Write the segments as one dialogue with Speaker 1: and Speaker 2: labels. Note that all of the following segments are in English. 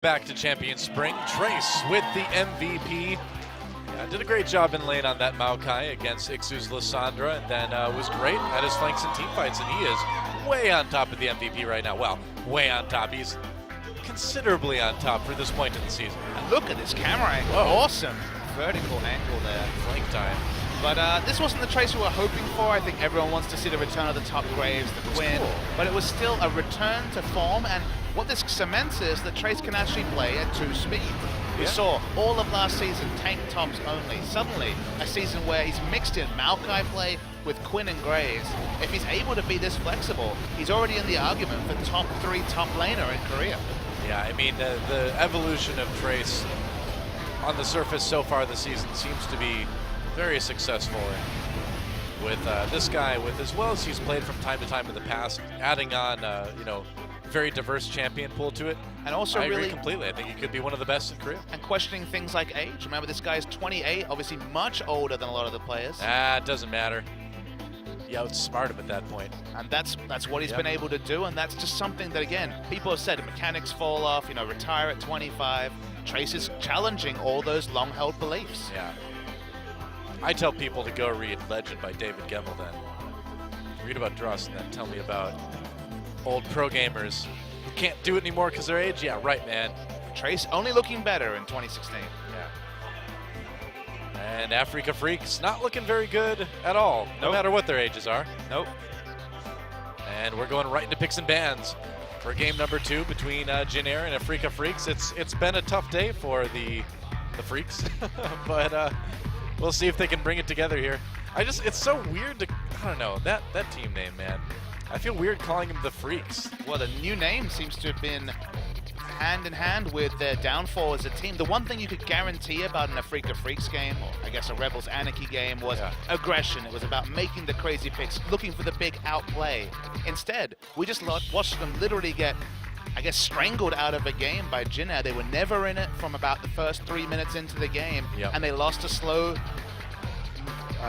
Speaker 1: Back to Champion Spring. Trace with the MVP. Did a great job in lane on that Maokai against Ixu's Lissandra, and then was great at his flanks and team fights, and he is way on top of the MVP right now. Well, way on top. He's considerably on top for this point in the season.
Speaker 2: And look at this camera angle. Whoa. Awesome vertical angle there.
Speaker 1: Flank time.
Speaker 2: But this wasn't the Trace we were hoping for. I think everyone wants to see the return of the top Graves, the Quinn. Cool. But it was still a return to form, and what this cements is that Trace can actually play at 2 speed. We saw all of last season tank tops only. Suddenly, a season where he's mixed in Maokai play with Quinn and Graves. If he's able to be this flexible, he's already in the argument for top 3 top laner in Korea.
Speaker 1: Yeah, I mean, the evolution of Trace on the surface so far this season seems to be very successful. And with this guy, with as well as he's played from time to time in the past, adding on, very diverse champion pool to it.
Speaker 2: And also
Speaker 1: I
Speaker 2: really
Speaker 1: agree completely. I think he could be one of the best in Korea.
Speaker 2: And questioning things like age. Remember, this guy's 28, obviously much older than a lot of the players.
Speaker 1: It doesn't matter. You outsmart him at that point.
Speaker 2: And that's what he's been able to do, and that's just something that, again, people have said mechanics fall off, retire at 25. Trace is challenging all those long-held beliefs.
Speaker 1: Yeah. I tell people to go read Legend by David Gemmell then. Read about Dross and then tell me about old pro gamers who can't do it anymore because their age. Yeah, right, man.
Speaker 2: Trace only looking better in 2016.
Speaker 1: Yeah. And Africa Freaks not looking very good at all, no matter what their ages are.
Speaker 2: Nope.
Speaker 1: And we're going right into picks and bans for game number 2 between Jinair and Africa Freaks. It's been a tough day for the Freaks, but we'll see if they can bring it together here. It's so weird to, I don't know, that team name, man. I feel weird calling them the Freaks.
Speaker 2: Well, the new name seems to have been hand in hand with their downfall as a team. The one thing you could guarantee about an Africa Freaks game, or I guess a Rebels Anarchy game, was aggression. It was about making the crazy picks, looking for the big outplay. Instead, we just watched them literally get, I guess, strangled out of a game by Jinair. They were never in it from about the first 3 minutes into the game, and they lost a slow,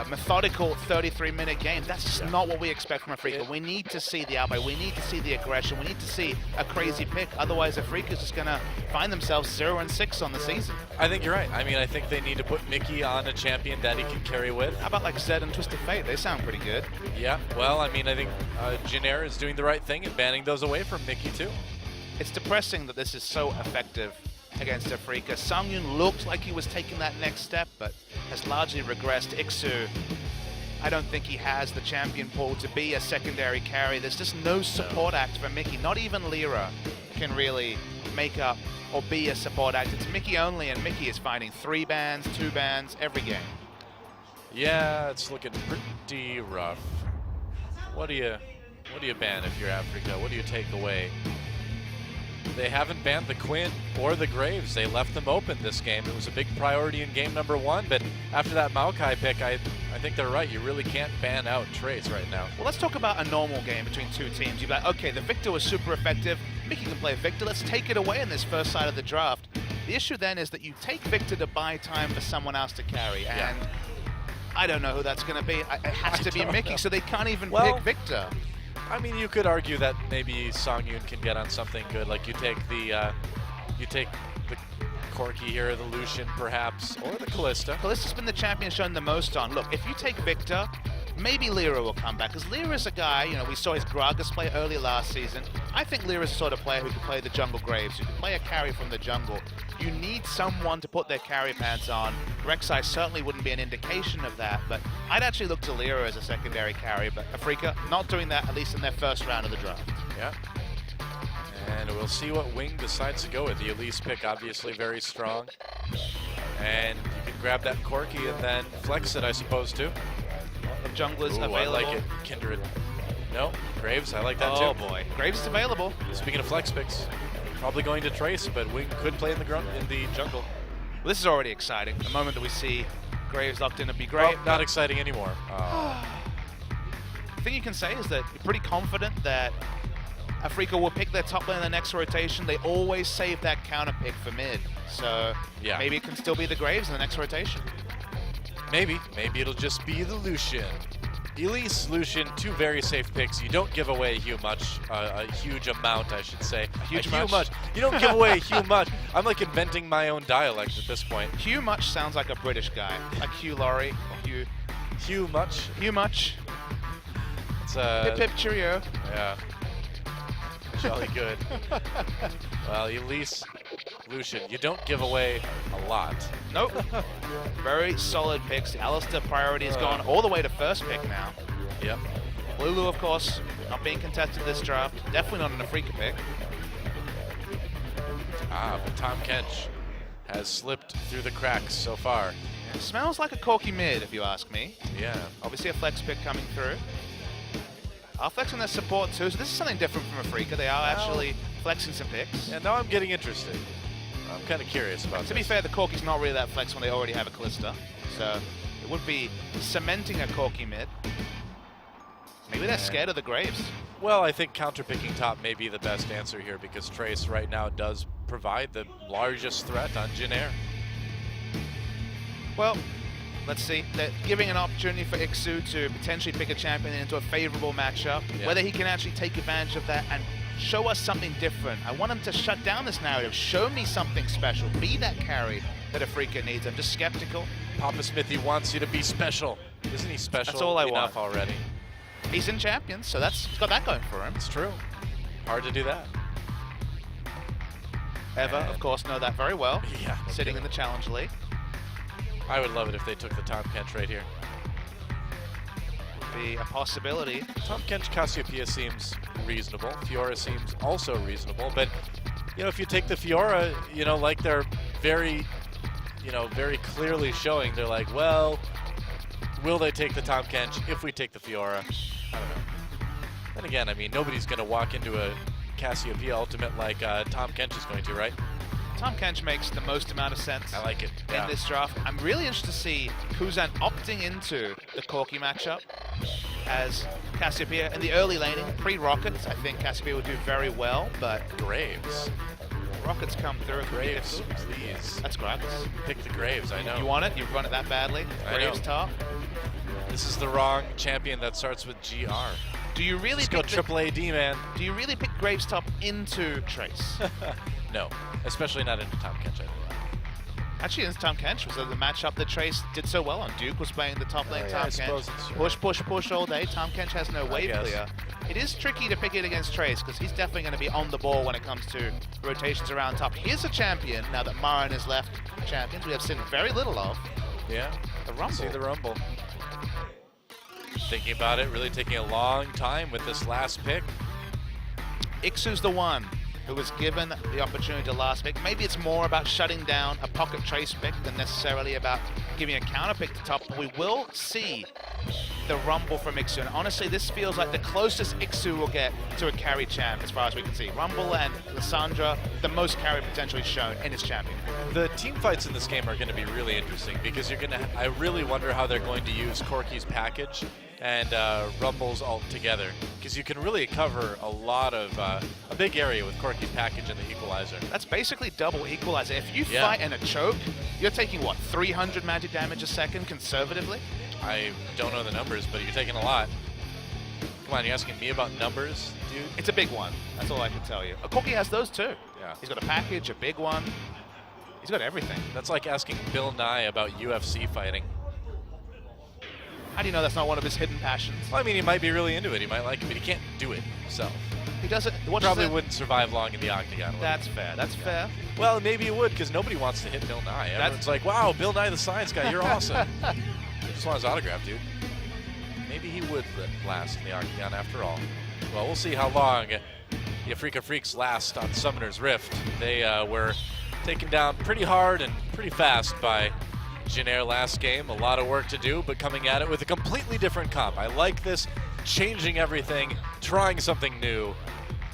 Speaker 2: methodical 33-minute game. That's just not what we expect from Africa. We need to see the outplay. We need to see the aggression. We need to see a crazy pick. Otherwise, Africa's just going to find themselves 0-6 on the season.
Speaker 1: I think you're right. I mean, I think they need to put Mickey on a champion that he can carry with.
Speaker 2: How about like Zed and Twisted Fate? They sound pretty good.
Speaker 1: Yeah, well, I mean, I think Jinair is doing the right thing and banning those away from Mickey, too.
Speaker 2: It's depressing that this is so effective against Africa. Songyun looked like he was taking that next step, but has largely regressed. Ixu, I don't think he has the champion pool to be a secondary carry. There's just no support act for Mickey. Not even Lyra can really make up or be a support act. It's Mickey only, and Mickey is finding 3 bans, 2 bans every game.
Speaker 1: Yeah, it's looking pretty rough. What do you ban if you're Africa? What do you take away? They haven't banned the Quinn or the Graves. They left them open this game. It was a big priority in game number 1, but after that Maokai pick, I think they're right. You really can't ban out Trace right now.
Speaker 2: Well, let's talk about a normal game between 2 teams. You'd be like, okay, the Victor was super effective. Mickey can play Victor. Let's take it away in this first side of the draft. The issue then is that you take Victor to buy time for someone else to carry, and I don't know who that's going to be. It has to be Mickey, so they can't even pick Victor.
Speaker 1: I mean, you could argue that maybe Songyun can get on something good. Like you take the Corki here, the Lucian perhaps, or the Callista.
Speaker 2: Callista's been the champion shown the most on. Look, if you take Victor, maybe Lyra will come back, because Lyra's a guy, we saw his Gragas play early last season. I think Lyra's the sort of player who can play the jungle Graves, who can play a carry from the jungle. You need someone to put their carry pants on. Rek'Sai certainly wouldn't be an indication of that, but I'd actually look to Lyra as a secondary carry, but Africa not doing that, at least in their first round of the draft.
Speaker 1: Yeah. And we'll see what wing decides to go with. The Elise pick obviously very strong. And you can grab that Corki and then flex it, I suppose, too.
Speaker 2: Of junglers available.
Speaker 1: I like it. Kindred. No, Graves, I like that too.
Speaker 2: Oh boy, Graves is available.
Speaker 1: Speaking of flex picks, probably going to Trace, but Wing could play in the jungle.
Speaker 2: Well, this is already exciting. The moment that we see Graves locked in would be great.
Speaker 1: Oh, not exciting anymore.
Speaker 2: The thing you can say is that you're pretty confident that Africa will pick their top lane in the next rotation. They always save that counter pick for mid. So maybe it can still be the Graves in the next rotation.
Speaker 1: Maybe it'll just be the Lucian. Elise, Lucian, two very safe picks. You don't give away a huge amount, I should say.
Speaker 2: A huge much?
Speaker 1: You don't give away a huge much. I'm like inventing my own dialect at this point.
Speaker 2: Hugh Much sounds like a British guy, like Hugh Laurie or Hugh.
Speaker 1: Hugh Much?
Speaker 2: Hugh Much.
Speaker 1: It's
Speaker 2: Pip pip cheerio.
Speaker 1: Yeah. Jolly good. Well, Elise, Lucian, you don't give away a lot.
Speaker 2: Nope. Very solid picks. The Alistair priority has gone all the way to first pick now.
Speaker 1: Yep.
Speaker 2: Lulu, of course, not being contested this draft. Definitely not an Afrika pick.
Speaker 1: But Tom Kench has slipped through the cracks so far.
Speaker 2: It smells like a Corki mid, if you ask me.
Speaker 1: Yeah.
Speaker 2: Obviously a flex pick coming through. Are flexing their support too, so this is something different from Afrika. They are actually flexing some picks.
Speaker 1: Yeah, now I'm getting interested. I'm kind of curious about
Speaker 2: To be fair, the Corki's not really that flex when they already have a Callista. So it would be cementing a Corki mid. Maybe they're scared of the Graves.
Speaker 1: Well, I think counter-picking top may be the best answer here because Trace right now does provide the largest threat on Jin Air.
Speaker 2: Well, let's see. They're giving an opportunity for Ixu to potentially pick a champion into a favorable matchup.
Speaker 1: Yeah.
Speaker 2: Whether he can actually take advantage of that and show us something different. I want him to shut down this narrative. Show me something special. Be that carry that Afrika needs. I'm just skeptical.
Speaker 1: Papa Smithy wants you to be special. Isn't he special
Speaker 2: That's all I
Speaker 1: enough
Speaker 2: want.
Speaker 1: already?
Speaker 2: He's in Champions, so he's got that going for him.
Speaker 1: It's true. Hard to do that.
Speaker 2: Eva, of course, know that very well.
Speaker 1: Yeah.
Speaker 2: Sitting in the Challenge League.
Speaker 1: I would love it if they took the Tom Kench right here.
Speaker 2: Would be a possibility.
Speaker 1: Tom Kench Cassiopeia seems reasonable. Fiora seems also reasonable, but you know, if you take the Fiora, you know, like they're very clearly showing, they're like, well, will they take the Tom Kench if we take the Fiora? I don't know. Then again, I mean, nobody's going to walk into a Cassiopeia Ultimate like Tom Kench is going to, right?
Speaker 2: Tom Kench makes the most amount of sense.
Speaker 1: I like it.
Speaker 2: In this draft. I'm really interested to see Kuzan opting into the Corki matchup as Cassiopeia in the early laning, pre-Rockets. I think Cassiopeia will do very well, but
Speaker 1: Graves.
Speaker 2: Rockets come through.
Speaker 1: Graves, please.
Speaker 2: That's Graves.
Speaker 1: Pick the Graves, I know.
Speaker 2: You want it? You've run it that badly?
Speaker 1: I know.
Speaker 2: Graves top?
Speaker 1: This is the wrong champion that starts with GR.
Speaker 2: Do you really
Speaker 1: Just go
Speaker 2: pick
Speaker 1: triple AD, man.
Speaker 2: Do you really pick Graves top into Trace?
Speaker 1: No, especially not into Tom Kench.
Speaker 2: Actually, in Tom Kench was the matchup that Trace did so well on. Duke was playing the top lane Tom Kench. Push, push, push all day. Tom Kench has no wave clear. It is tricky to pick it against Trace because he's definitely going to be on the ball when it comes to rotations around top. Here's a champion now that Marin is left champions. We have seen very little of.
Speaker 1: Yeah,
Speaker 2: the Rumble.
Speaker 1: See the Rumble. Thinking about it, really taking a long time with this last pick.
Speaker 2: Ixu's the one who was given the opportunity to last pick. Maybe it's more about shutting down a pocket Trace pick than necessarily about giving a counter pick to top, but we will see the Rumble from Ixu. And honestly, this feels like the closest Ixu will get to a carry champ as far as we can see. Rumble and Lissandra, the most carry potentially shown in his champion.
Speaker 1: The team fights in this game are going to be really interesting because I really wonder how they're going to use Corki's package and Rumble's ult together, because you can really cover a lot of a big area with Corki's package and the equalizer.
Speaker 2: That's basically double equalizer. If you fight in a choke, you're taking what, 300 magic damage a second conservatively?
Speaker 1: I don't know the numbers, but you're taking a lot. Come on, you're asking me about numbers, dude?
Speaker 2: It's a big one. That's all I can tell you. Corki has those too.
Speaker 1: Yeah.
Speaker 2: He's got a package, a big one. He's got everything.
Speaker 1: That's like asking Bill Nye about UFC fighting.
Speaker 2: How do you know that's not one of his hidden passions?
Speaker 1: Well, I mean, he might be really into it. He might like it, but he can't do it himself.
Speaker 2: He doesn't.
Speaker 1: Probably wouldn't survive long in the octagon.
Speaker 2: That's fair. That's fair.
Speaker 1: Well, maybe he would, because nobody wants to hit Bill Nye. Everyone's like, wow, Bill Nye the Science Guy, you're awesome. I just want his autograph, dude. Maybe he would last in the octagon after all. Well, we'll see how long the Afrika Freaks last on Summoner's Rift. They were taken down pretty hard and pretty fast by Jin Air last game. A lot of work to do, but coming at it with a completely different comp. I like this, changing everything, trying something new.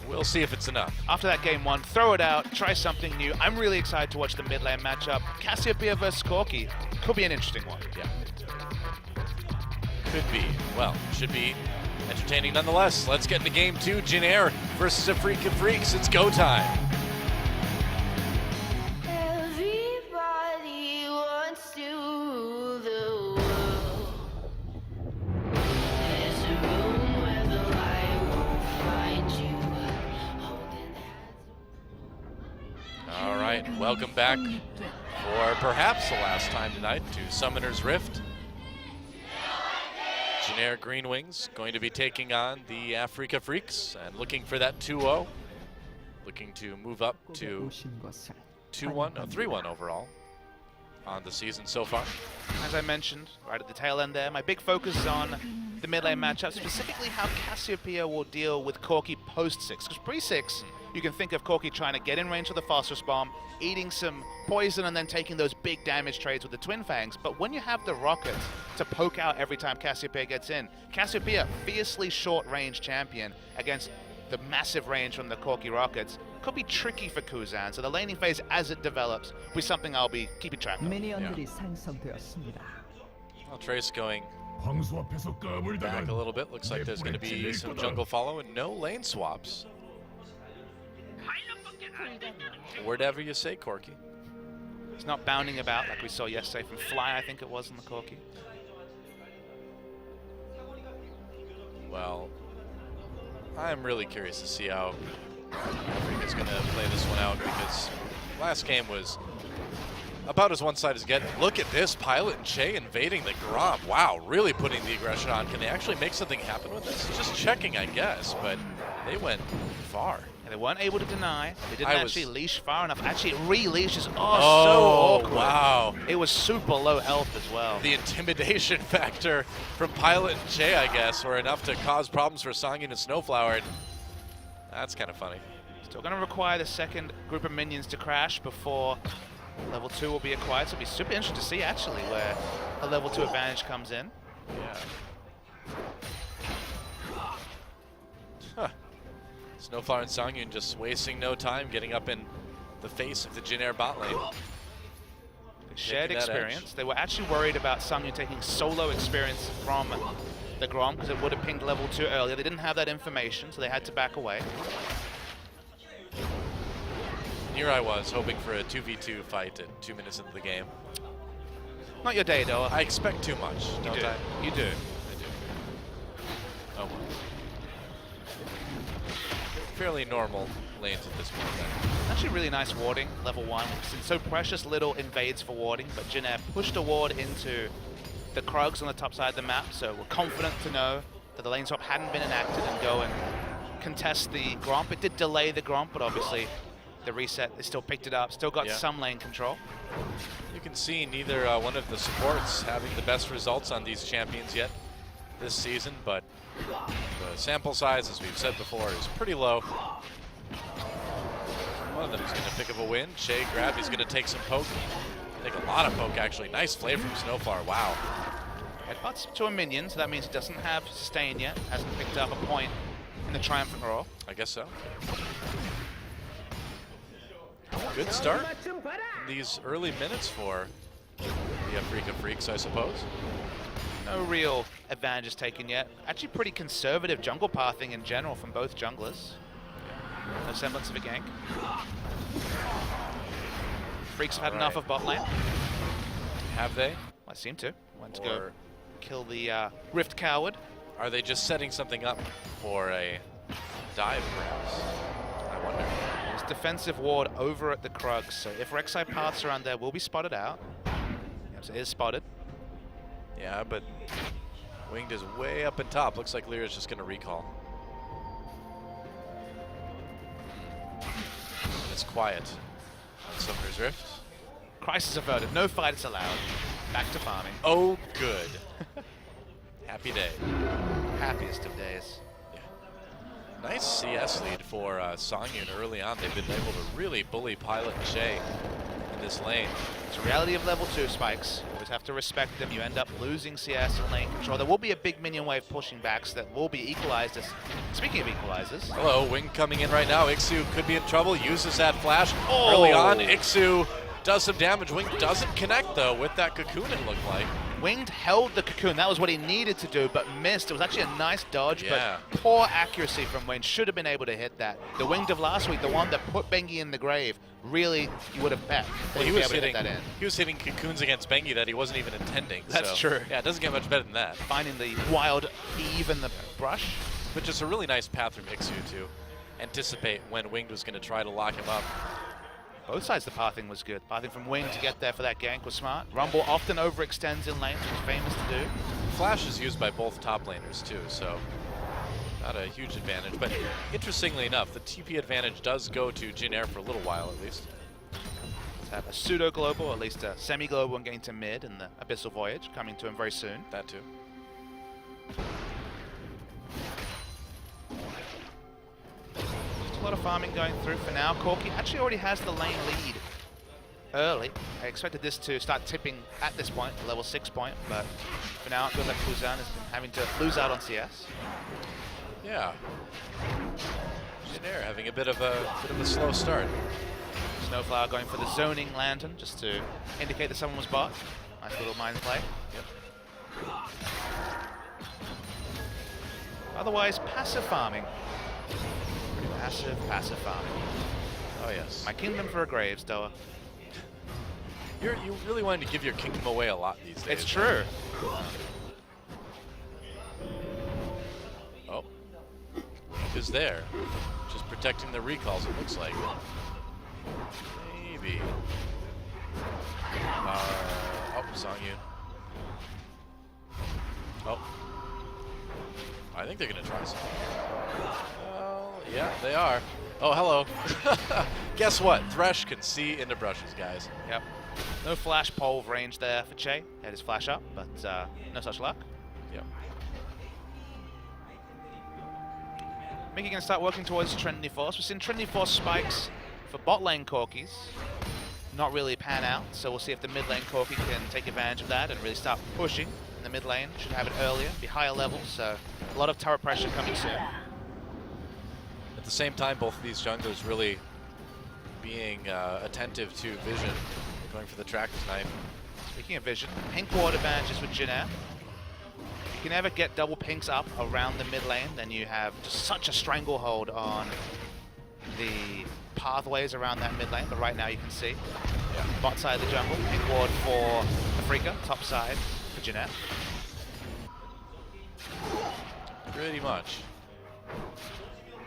Speaker 1: We'll see if it's enough.
Speaker 2: After that game one, throw it out, try something new. I'm really excited to watch the mid lane matchup. Cassiopeia versus Corki could be an interesting one.
Speaker 1: Yeah. Could be. Well, should be entertaining nonetheless. Let's get into game two. Jin Air versus Afrika Freaks. It's go time.
Speaker 3: Everybody wants to rule the world.
Speaker 1: welcome back for perhaps the last time tonight to Summoner's Rift. Generic Green Wings going to be taking on the Africa Freaks and looking for that 2-0. Looking to move up to 3-1 overall on the season so far.
Speaker 2: As I mentioned right at the tail end there, my big focus is on the mid lane matchup, specifically how Cassiopeia will deal with Corki post-6. Because pre-6, you can think of Corki trying to get in range of the phosphorus bomb, eating some poison, and then taking those big damage trades with the Twin Fangs. But when you have the rockets to poke out every time Cassiopeia gets in, Cassiopeia, fiercely short-range champion against the massive range from the Corki rockets, could be tricky for Kuzan. So the laning phase as it develops will be something I'll be keeping track of.
Speaker 1: Well, Trace going back a little bit. Looks like there's going to be some jungle follow and no lane swaps. Whatever you say, Corki.
Speaker 2: It's not bounding about like we saw yesterday from Fly, I think it was, in the Corki.
Speaker 1: Well, I'm really curious to see how Africa's going to play this one out, because last game was about as one-sided as getting. Look at this, Pilot and Che invading the Gromp. Wow, really putting the aggression on. Can they actually make something happen with this? Just checking, I guess, but they went far.
Speaker 2: And they weren't able to deny. They didn't actually leash far enough. Actually, it re-leashes. So awkward.
Speaker 1: Wow.
Speaker 2: It was super low health as well.
Speaker 1: The intimidation factor from Pilot and Che, I guess, were enough to cause problems for Songyun and Snowflower. And that's kind of funny.
Speaker 2: Still going to require the second group of minions to crash before level 2 will be acquired. So it'll be super interesting to see, actually, where a level 2 advantage comes in.
Speaker 1: Yeah. Huh. Snowflower and Songyun just wasting no time getting up in the face of the Jin Air bot lane.
Speaker 2: Shared experience. They were actually worried about Songyun taking solo experience from the Grom because it would have pinged level 2 earlier. They didn't have that information, so they had to back away.
Speaker 1: Here I was hoping for a 2v2 fight at 2 minutes into the game.
Speaker 2: Not your day, though.
Speaker 1: I expect too much, don't I?
Speaker 2: You do.
Speaker 1: I do. Oh well. Fairly normal lanes at this point then.
Speaker 2: Actually really nice warding, level 1. Since so precious little invades for warding, but Jin Air pushed a ward into the Krugs on the top side of the map, so we're confident to know that the lane swap hadn't been enacted and go and contest the Gromp. It did delay the Gromp, but obviously the reset, they still picked it up, still got some lane control.
Speaker 1: You can see neither one of the supports having the best results on these champions yet this season, but the sample size, as we've said before, is pretty low. One of them is going to pick up a win. Che grab, he's going to take some poke. Take a lot of poke, actually. Nice play from Snowflower, wow.
Speaker 2: Headbutts to a minion, so that means he doesn't have sustain yet. Hasn't picked up a point in the Triumphant Roar.
Speaker 1: I guess so. Good start in these early minutes for the Africa Freaks, I suppose.
Speaker 2: No real advantages taken yet. Actually pretty conservative jungle pathing in general from both junglers. No semblance of a gank. Freaks have had enough of bot lane.
Speaker 1: Have they?
Speaker 2: I seem to. Want to go kill the Rift Coward.
Speaker 1: Are they just setting something up for a dive, perhaps? I wonder.
Speaker 2: There's defensive ward over at the Krugs, so if Rek'Sai paths around there will be spotted out. Yep, so it is spotted.
Speaker 1: Yeah, but Winged is way up in top. Looks like Lyra's just going to recall. And it's quiet on Summoner's Rift.
Speaker 2: Crisis averted. No fights allowed. Back to farming.
Speaker 1: Oh, good. Happy day.
Speaker 2: Happiest of days.
Speaker 1: Yeah. Nice CS lead for Songyun early on. They've been able to really bully Pilot and Che in this lane.
Speaker 2: It's a reality of level 2 spikes. You always have to respect them. You end up losing CS and lane control. There will be a big minion wave pushing back, so that will be equalized. Speaking of equalizers.
Speaker 1: Hello, Wing coming in right now. Ixu could be in trouble. Uses that flash early on. Ixu does some damage. Wing doesn't connect, though, with that cocoon, it looked like.
Speaker 2: Winged held the cocoon. That was what he needed to do, but missed. It was actually a nice dodge,
Speaker 1: yeah,
Speaker 2: but poor accuracy from Winged. Should have been able to hit that. The Winged of last week, the one that put Bengi in the grave, really you would have bet.
Speaker 1: Well, he was hitting cocoons against Bengi that he wasn't even intending.
Speaker 2: That's true.
Speaker 1: Yeah, it doesn't get much better than that.
Speaker 2: Finding the wild Eve in the brush.
Speaker 1: But just a really nice path from Ixu to anticipate when Winged was going to try to lock him up.
Speaker 2: Both sides the pathing was good. Pathing from wing to get there for that gank was smart. Rumble often overextends in lanes, which is famous to do.
Speaker 1: Flash is used by both top laners too, so not a huge advantage. But interestingly enough, the TP advantage does go to Jin Air for a little while at least.
Speaker 2: Let's have a pseudo-global, at least a semi-global and getting to mid in the Abyssal Voyage, coming to him very soon.
Speaker 1: That too.
Speaker 2: Just a lot of farming going through for now. Corki actually already has the lane lead early. I expected this to start tipping at this point, level 6 point, but for now it feels like Kuzan has been having to lose out on CS.
Speaker 1: Yeah. Jin Air having a bit of a slow start.
Speaker 2: Snowflower going for the zoning lantern just to indicate that someone was bot. Nice little mind play.
Speaker 1: Yep.
Speaker 2: Otherwise, passive farming. Passive farming.
Speaker 1: Oh yes.
Speaker 2: My kingdom for a Graves, Doa.
Speaker 1: You really wanted to give your kingdom away a lot these days.
Speaker 2: It's true.
Speaker 1: Oh. Is there. Just protecting the recalls, it looks like. Maybe. Oh, Songyun. Oh. I think they're going to try something. Well, yeah, they are. Oh, hello. Guess what? Thresh can see into brushes, guys.
Speaker 2: Yep. No flash pole range there for Che. Had his flash up, but no such luck.
Speaker 1: Yep.
Speaker 2: Mickey going to start working towards Trinity Force. We've seen Trinity Force spikes for bot lane Corkis not really pan out, so we'll see if the mid lane Corki can take advantage of that and really start pushing in the mid lane. Should have it earlier, be higher level, so a lot of turret pressure coming soon.
Speaker 1: At the same time, both of these junglers really being attentive to vision, going for the tracker's knife.
Speaker 2: Speaking of vision, pink ward advantages with Jin Air. If you can ever get double pinks up around the mid lane, then you have just such a stranglehold on the pathways around that mid lane, but right now you can see bot side of the jungle, pink ward for Afrika, top side for Jin Air.
Speaker 1: Pretty much.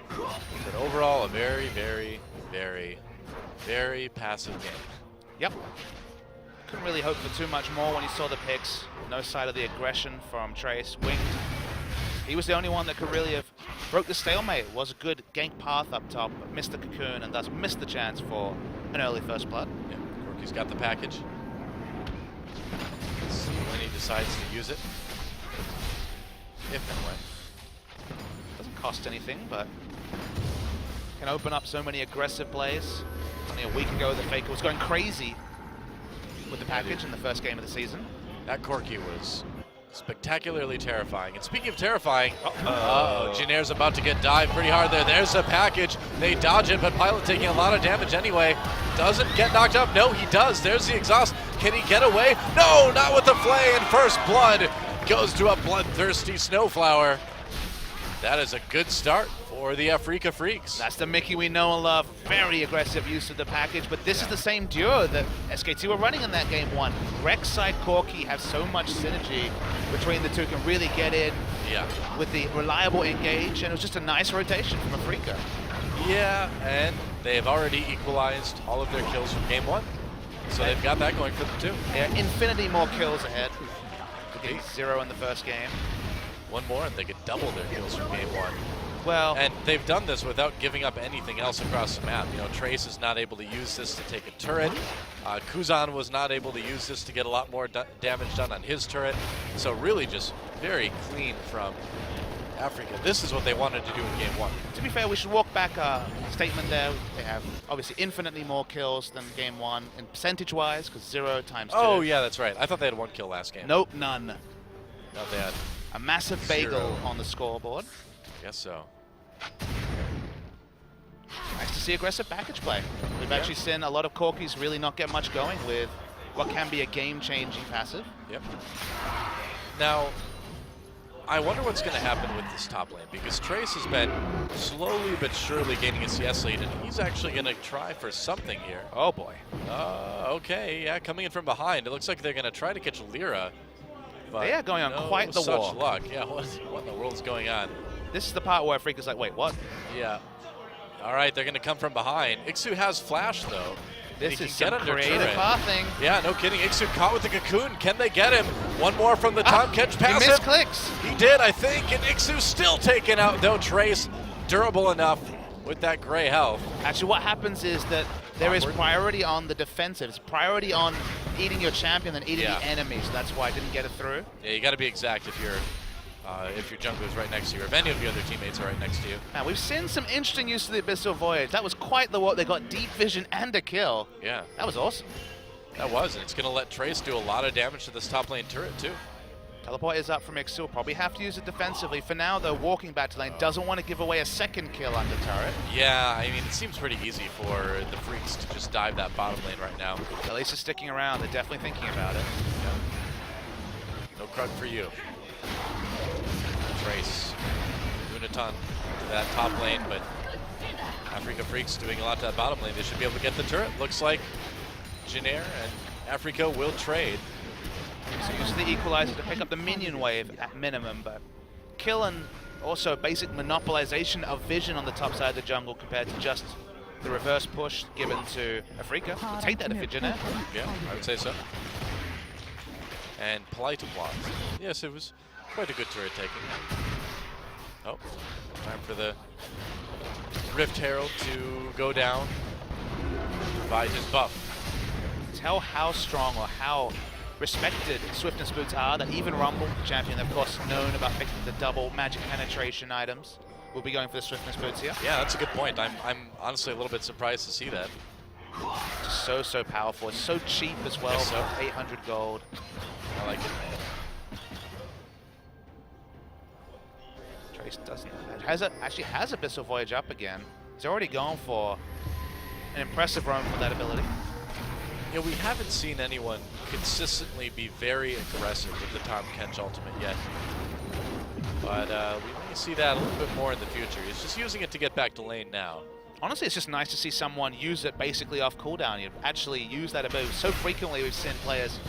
Speaker 1: But overall, a very, very, very, very passive game.
Speaker 2: Yep. Couldn't really hope for too much more when you saw the picks. No side of the aggression from Trace. Winged. He was the only one that could really have broke the stalemate. It was a good gank path up top, but missed the cocoon and thus missed the chance for an early first blood.
Speaker 1: Yeah, Corki's got the package. Let's see when he decides to use it. If and when.
Speaker 2: Doesn't cost anything, but can open up so many aggressive plays. Only a week ago, the Faker was going crazy with the package in the first game of the season.
Speaker 1: That Corki was spectacularly terrifying. And speaking of terrifying, Jin Air's about to get dived pretty hard there. There's a package. They dodge it, but Pilot taking a lot of damage anyway. Doesn't get knocked up. No, he does. There's the exhaust. Can he get away? No, not with the flay, and first blood goes to a bloodthirsty Snowflower. That is a good start for the Afrika Freaks.
Speaker 2: That's the Mickey we know and love. Very aggressive use of the package, but this is the same duo that SKT were running in that game one. Rek'Sai, Corki have so much synergy between the two, can really get in with the reliable engage, and it was just a nice rotation from Afrika.
Speaker 1: Yeah, and they've already equalized all of their kills from game one, so they've got that going for them too.
Speaker 2: Yeah, infinity more kills ahead. Getting 0 in the first game.
Speaker 1: One more and they could double their kills from game one.
Speaker 2: Well,
Speaker 1: and they've done this without giving up anything else across the map. You know, Trace is not able to use this to take a turret. Kuzan was not able to use this to get a lot more damage done on his turret. So really just very clean from Afrika. This is what they wanted to do in game one.
Speaker 2: To be fair, we should walk back a statement there. They have obviously infinitely more kills than game one in percentage-wise, because 0 times 2.
Speaker 1: Oh yeah, that's right. I thought they had 1 kill last game.
Speaker 2: Nope, none.
Speaker 1: No, they had
Speaker 2: a massive bagel on the scoreboard.
Speaker 1: Guess so.
Speaker 2: Nice to see aggressive package play. We've actually seen a lot of Corkis really not get much going with what can be a game-changing passive.
Speaker 1: Yep. Now, I wonder what's going to happen with this top lane, because Trace has been slowly but surely gaining a CS lead, and he's actually going to try for something here.
Speaker 2: Oh boy.
Speaker 1: Okay, yeah, coming in from behind. It looks like they're going to try to catch Lyra. But
Speaker 2: they are going on quite the walk.
Speaker 1: Such luck. Yeah, what in the world's going on?
Speaker 2: This is the part where Afrika's like, wait, what?
Speaker 1: Yeah. All right, they're going to come from behind. Ixu has flash, though.
Speaker 2: This
Speaker 1: he
Speaker 2: is
Speaker 1: can
Speaker 2: some
Speaker 1: get under
Speaker 2: creative
Speaker 1: turret.
Speaker 2: pathing.
Speaker 1: Yeah, no kidding. Iksu caught with the cocoon. Can they get him? One more from the Tom Catch
Speaker 2: He
Speaker 1: passive.
Speaker 2: misclicks.
Speaker 1: He did, I think, and Iksu still taken out, though. Trace durable enough with that gray health.
Speaker 2: Actually, what happens is that there is priority on the defensive. It's priority on eating your champion than eating the enemy, so that's why I didn't get it through.
Speaker 1: Yeah, you got to be exact if your jungler is right next to you, or if any of your other teammates are right next to you.
Speaker 2: Now, we've seen some interesting use of the Abyssal Voyage. That was quite the what. They got deep vision and a kill.
Speaker 1: Yeah.
Speaker 2: That was awesome.
Speaker 1: That was, and it's going to let Trace do a lot of damage to this top lane turret, too.
Speaker 2: Teleport is up from Iksu. Will probably have to use it defensively. For now, though, walking back to lane doesn't want to give away a second kill under turret.
Speaker 1: Yeah, I mean, it seems pretty easy for the Freaks to just dive that bottom lane right now.
Speaker 2: At least it's sticking around. They're definitely thinking about it.
Speaker 1: Yeah. No Krug for you. Trace doing a ton to that top lane, but Africa Freaks doing a lot to that bottom lane. They should be able to get the turret. Looks like Jinair and Africa will trade.
Speaker 2: So use the equalizer to pick up the minion wave at minimum, but kill and also basic monopolization of vision on the top side of the jungle compared to just the reverse push given to Africa. We'll take that if you're Jinair.
Speaker 1: Yeah, I would say so. And polite applause. Yes, it was quite a good turret taking. Oh, time for the Rift Herald to go down by his buff.
Speaker 2: Tell how strong or how respected Swiftness boots are that even Rumble, champion, of course, known about picking the double magic penetration items, will be going for the Swiftness boots here.
Speaker 1: Yeah, that's a good point. I'm honestly a little bit surprised to see that.
Speaker 2: Just so powerful. It's so cheap as well.
Speaker 1: Yes, so.
Speaker 2: 800 gold.
Speaker 1: I like it.
Speaker 2: Trace doesn't. Actually has Abyssal Voyage up again. He's already gone for an impressive run for that ability.
Speaker 1: Yeah, we haven't seen anyone consistently be very aggressive with the Tom Kench ultimate yet. But we may see that a little bit more in the future. He's just using it to get back to lane now.
Speaker 2: Honestly, it's just nice to see someone use it basically off cooldown. You actually use that ability. So frequently we've seen players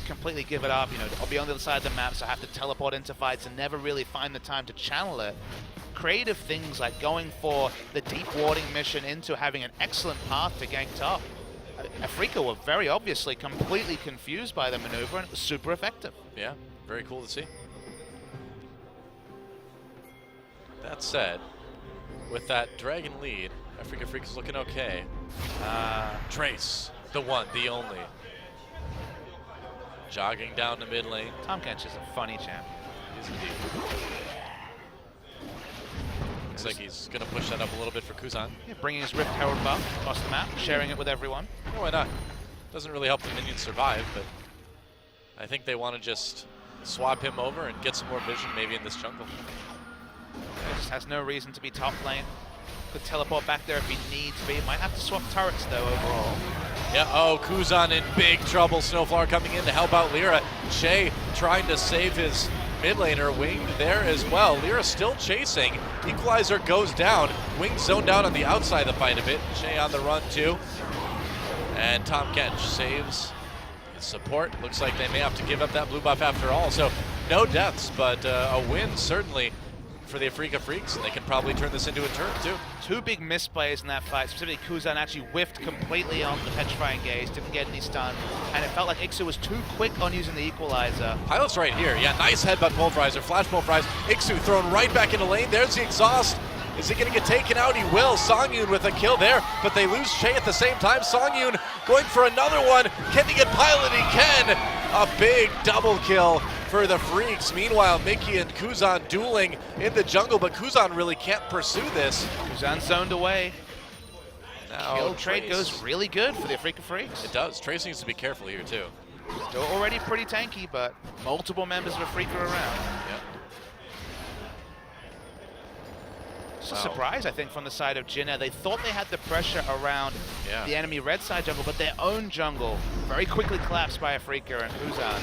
Speaker 2: completely give it up. You know, I'll be on the other side of the map, so I have to teleport into fights and never really find the time to channel it. Creative things like going for the deep warding mission into having an excellent path to gank top. Africa were very obviously completely confused by the maneuver, and it was super effective.
Speaker 1: Yeah, very cool to see. That said, with that dragon lead, Africa Freak is looking okay. Trace, the one, the only. Jogging down the mid lane.
Speaker 2: Tom Kench is a funny champ.
Speaker 1: He is indeed. Looks like he's going to push that up a little bit for Kuzan.
Speaker 2: Yeah, bringing his Rift Herald buff across the map, sharing it with everyone.
Speaker 1: Yeah, why not? Doesn't really help the minions survive, but I think they want to just swap him over and get some more vision maybe in this jungle.
Speaker 2: He just has no reason to be top lane. Could teleport back there if he needs to be. Might have to swap turrets though overall.
Speaker 1: Yeah, oh, Kuzan in big trouble. Snowflower coming in to help out Lyra. Shay trying to save his mid laner. Winged there as well. Lyra still chasing. Equalizer goes down. Winged zoned out on the outside of the fight a bit. Shay on the run too. And Tom Kench saves his support. Looks like they may have to give up that blue buff after all. So no deaths, but a win certainly for the Africa Freaks, and they can probably turn this into a turn too.
Speaker 2: Two big misplays in that fight. Specifically, Kuzan actually whiffed completely on the Petrifying Gaze, didn't get any stun, and it felt like Iksu was too quick on using the equalizer.
Speaker 1: Pilot's right here. Yeah, nice headbutt pulverizer, flash pulverize. Iksu thrown right back into lane. There's the exhaust. Is he going to get taken out? He will. Songyun with a kill there, but they lose Shay at the same time. Songyun going for another one. Can he get Pilot? He can. A big double kill for the Freaks. Meanwhile, Mickey and Kuzan dueling in the jungle, but Kuzan really can't pursue this.
Speaker 2: Kuzan zoned away.
Speaker 1: Now,
Speaker 2: Kill trade
Speaker 1: Trace
Speaker 2: goes really good for the Africa Freaks.
Speaker 1: It does. Trace needs to be careful here too.
Speaker 2: Still already pretty tanky, but multiple members of Africa around.
Speaker 1: Yep.
Speaker 2: It's a surprise, I think, from the side of Jinair. They thought they had the pressure around the enemy red side jungle, but their own jungle very quickly collapsed by Africa, and Kuzan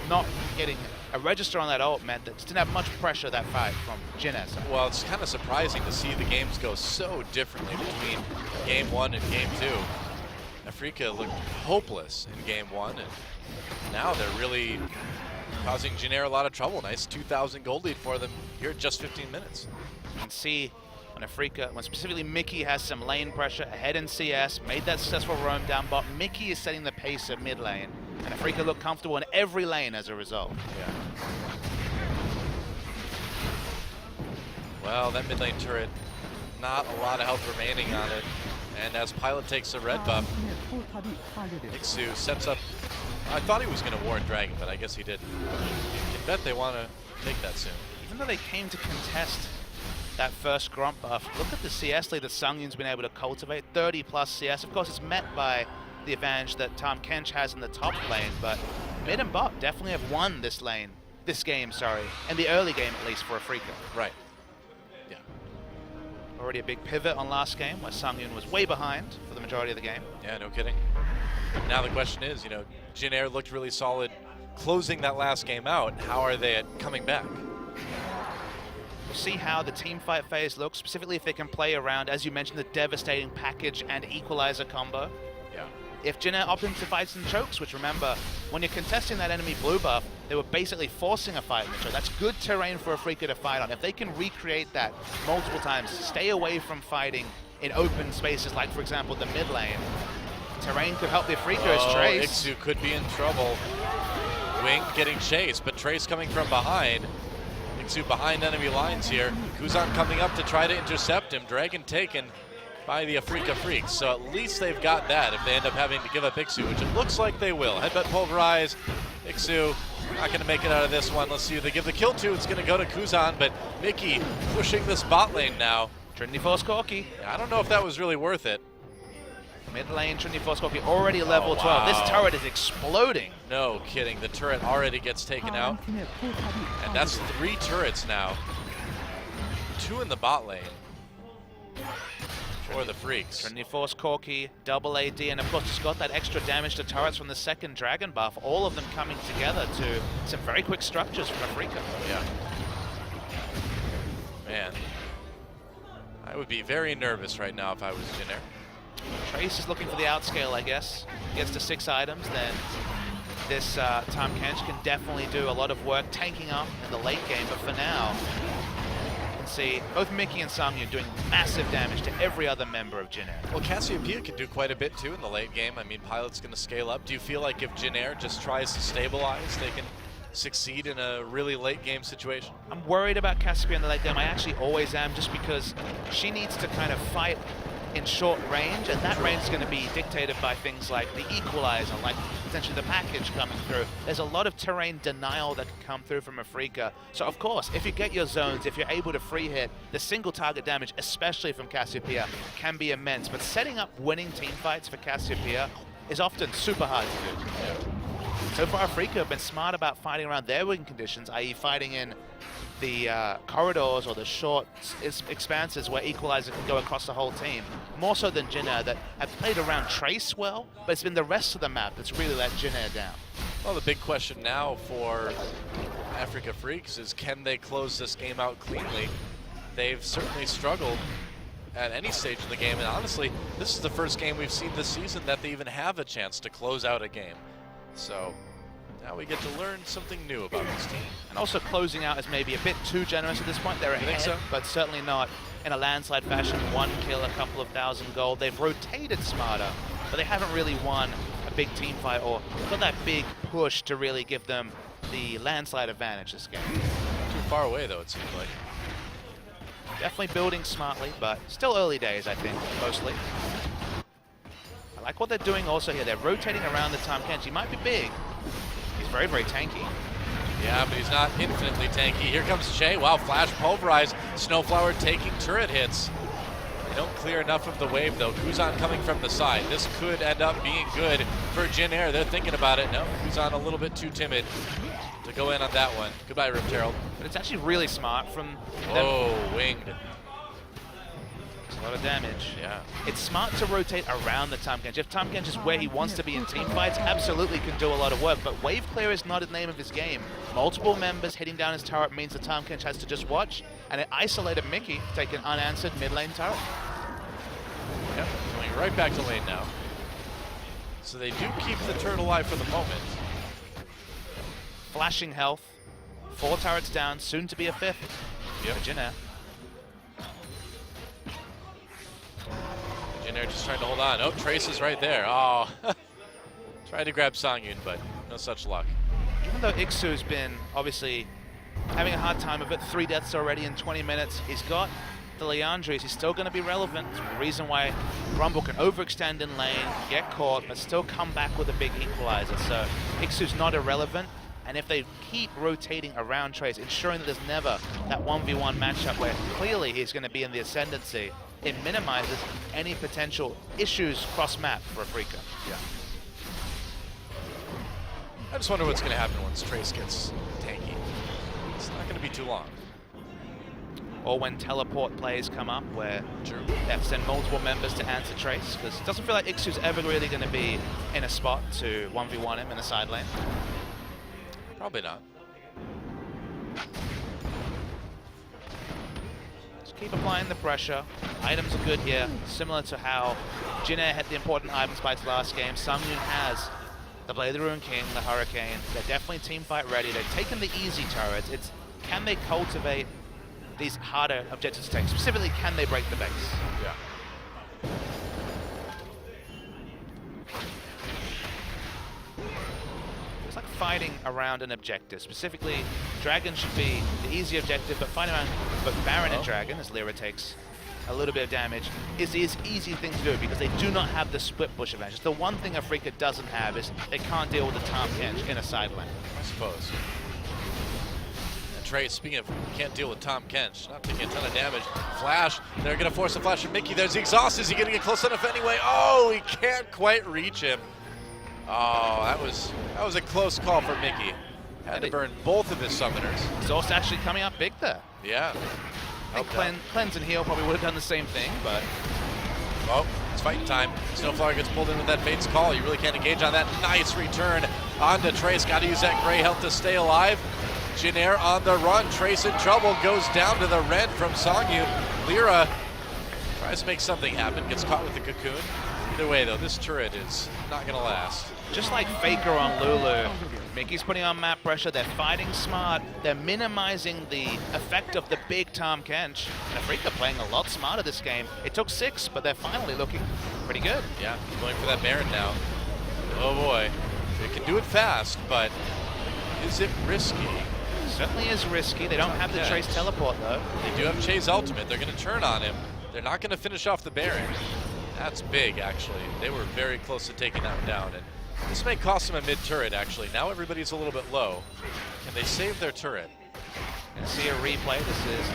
Speaker 2: not getting a register on that ult meant that just didn't have much pressure that fight from Jinair's side.
Speaker 1: Well, it's kind of surprising to see the games go so differently between game one and game two. Africa looked hopeless in game one, and now they're really causing Jinair a lot of trouble. Nice 2,000 gold lead for them here at just 15 minutes.
Speaker 2: You can see when specifically Mickey has some lane pressure ahead in CS, made that successful roam down bot, Mickey is setting the pace at mid lane, and Afrika look comfortable in every lane as a result.
Speaker 1: Yeah. Well, that mid lane turret, not a lot of health remaining on it, and as Pilot takes a red buff, Ixu sets up. I thought he was going to ward Dragon, but I guess he didn't. I bet they want to take that soon.
Speaker 2: Even though they came to contest that first Gromp buff, look at the CS lead that Sungyun's been able to cultivate, 30 plus CS. Of course, it's met by the advantage that Tahm Kench has in the top lane, but mid and bot definitely have won this game, in the early game at least for Afrika.
Speaker 1: Right. Yeah.
Speaker 2: Already a big pivot on last game where Sungyun was way behind for the majority of the game.
Speaker 1: Yeah, no kidding. Now the question is, you know, Jin Air looked really solid closing that last game out. How are they at coming back?
Speaker 2: We'll see how the team fight phase looks, specifically if they can play around, as you mentioned, the devastating package and equalizer combo.
Speaker 1: Yeah.
Speaker 2: If Jin Air opt into fights and chokes, which remember, when you're contesting that enemy blue buff, they were basically forcing a fight in the choke. That's good terrain for Afrika to fight on. If they can recreate that multiple times, stay away from fighting in open spaces like, for example, the mid lane, terrain could help the Afrika as Trace.
Speaker 1: Ixu could be in trouble. Wing getting chased, but Trace coming from behind. Ixu behind enemy lines here. Kuzan coming up to try to intercept him. Dragon taken by the Afrika Freaks. So at least they've got that if they end up having to give up Ixu, which it looks like they will. Headbutt pulverize. Ixu not going to make it out of this one. Let's see who they give the kill to. It's going to go to Kuzan, but Mickey pushing this bot lane now.
Speaker 2: Trinity Force Corki.
Speaker 1: I don't know if that was really worth it.
Speaker 2: Mid lane, Trinity Force Corki already level 12. This turret is exploding.
Speaker 1: No kidding, the turret already gets taken out. And that's 3 turrets now. 2 in the bot lane for the Freaks.
Speaker 2: Trinity Force Corki, double AD, and of course it's got that extra damage to turrets from the second Dragon buff. All of them coming together to some very quick structures from Afrika.
Speaker 1: Yeah. Man, I would be very nervous right now if I was Jin Air.
Speaker 2: Trace is looking for the outscale, I guess. Gets to 6 items, then this Tahm Kench can definitely do a lot of work tanking up in the late game, but for now, you can see both Mickey and Sungyun doing massive damage to every other member of Jin Air.
Speaker 1: Well, Cassiopeia can do quite a bit too in the late game. I mean, Pilot's going to scale up. Do you feel like if Jin Air just tries to stabilize, they can succeed in a really late game situation?
Speaker 2: I'm worried about Cassiopeia in the late game. I actually always am, just because she needs to kind of fight in short range, and that range is going to be dictated by things like the equalizer, like potentially the package coming through. There's a lot of terrain denial that can come through from Afrika. So of course, if you get your zones, if you're able to free hit, the single target damage, especially from Cassiopeia, can be immense. But setting up winning team fights for Cassiopeia is often super hard to do. Yeah. So far, Afrika have been smart about fighting around their win conditions, i.e. fighting in the corridors or the short expanses where equalizer can go across the whole team, more so than Jin Air that have played around Trace well, but it's been the rest of the map that's really let Jin Air down.
Speaker 1: Well, the big question now for Afrika Freaks is, can they close this game out cleanly? They've certainly struggled at any stage of the game, and honestly, this is the first game we've seen this season that they even have a chance to close out a game. So now we get to learn something new about this team.
Speaker 2: And also closing out is maybe a bit too generous at this point. They're ahead,
Speaker 1: so?
Speaker 2: But certainly not in a landslide fashion. 1 kill, a couple of thousand gold. They've rotated smarter, but they haven't really won a big team fight or got that big push to really give them the landslide advantage this game.
Speaker 1: Too far away though, it seems like.
Speaker 2: Definitely building smartly, but still early days, I think, mostly. I like what they're doing also here. They're rotating around the Tahm Kench. He might be big. He's very, very tanky.
Speaker 1: Yeah, but he's not infinitely tanky. Here comes Che. Wow, flash pulverize. Snowflower taking turret hits. They don't clear enough of the wave, though. Kuzan coming from the side. This could end up being good for Jin Air. They're thinking about it. No, Kuzan a little bit too timid to go in on that one. Goodbye, Rift Herald.
Speaker 2: But it's actually really smart from them.
Speaker 1: Oh, winged.
Speaker 2: A lot of damage.
Speaker 1: Yeah.
Speaker 2: It's smart to rotate around the Tahm Kench. If Tahm Kench is where he wants to be in team fights, absolutely can do a lot of work, but wave clear is not the name of his game. Multiple members hitting down his turret means the Tahm Kench has to just watch, and it isolated Mickey to take an unanswered mid lane turret.
Speaker 1: Yep, going right back to lane now. So they do keep the turret alive for the moment.
Speaker 2: Flashing health, 4 turrets down, soon to be a 5th.
Speaker 1: Yep.
Speaker 2: For Jin Air.
Speaker 1: Jin Air just trying to hold on. Oh, Trace is right there. Oh, tried to grab Songyun, but no such luck.
Speaker 2: Even though Ixu's been obviously having a hard time of it, 3 deaths already in 20 minutes, he's got the Leandries. He's still going to be relevant. The reason why Rumble can overextend in lane, get caught, but still come back with a big equalizer. So Ixu's not irrelevant. And if they keep rotating around Trace, ensuring that there's never that 1v1 matchup where clearly he's going to be in the ascendancy, it minimizes any potential issues cross-map for Afrika.
Speaker 1: Yeah. I just wonder what's going to happen once Trace gets tanky. It's not going to be too long.
Speaker 2: Or when teleport plays come up where they have to send multiple members to answer Trace, because it doesn't feel like Ixu's ever really going to be in a spot to 1v1 him in the side lane.
Speaker 1: Probably not.
Speaker 2: Just keep applying the pressure. Items are good here, similar to how Jin Air had the important item spikes last game. Songyun has the Blade of the Ruined King, the Hurricane. They're definitely team fight ready. They've taken the easy turrets. It's can they cultivate these harder objectives to take? Specifically, can they break the base?
Speaker 1: Yeah.
Speaker 2: It's like fighting around an objective. Specifically, Dragon should be the easy objective, but fighting around both Baron and Dragon, as Lyra takes a little bit of damage, is the easy thing to do because they do not have the split push advantage. The one thing Afrika doesn't have is they can't deal with the Tahm Kench in a side lane.
Speaker 1: I suppose. Trace, speaking of can't deal with Tahm Kench, not taking a ton of damage. Flash, they're going to force a flash from Mickey. There's the exhaust. Is he going to get close enough anyway? Oh, he can't quite reach him. Oh, that was a close call for Mickey. Had to burn both of his summoners.
Speaker 2: Exhaust actually coming up big there.
Speaker 1: Yeah.
Speaker 2: I think Cleanse and Heal probably would have done the same thing, but...
Speaker 1: Oh, it's fighting time. Snowflower gets pulled in with that Fate's Call. You really can't engage on that. Nice return onto Trace. Got to use that gray health to stay alive. Jin Air on the run. Trace in trouble. Goes down to the rent from Songyun. Lyra tries to make something happen. Gets caught with the cocoon. Either way, though, this turret is not going to last.
Speaker 2: Just like Faker on Lulu, Mickey's putting on map pressure. They're fighting smart. They're minimizing the effect of the big Tahm Kench. And Afrika playing a lot smarter this game. It took 6, but they're finally looking pretty good.
Speaker 1: Yeah, going for that Baron now. Oh boy. They can do it fast, but is it risky?
Speaker 2: Certainly is risky. They don't have the Trace teleport, though.
Speaker 1: They do have Chase ultimate. They're going to turn on him. They're not going to finish off the Baron. That's big, actually. They were very close to taking that one down. And this may cost them a mid-turret, actually. Now everybody's a little bit low. Can they save their turret?
Speaker 2: And see a replay. This is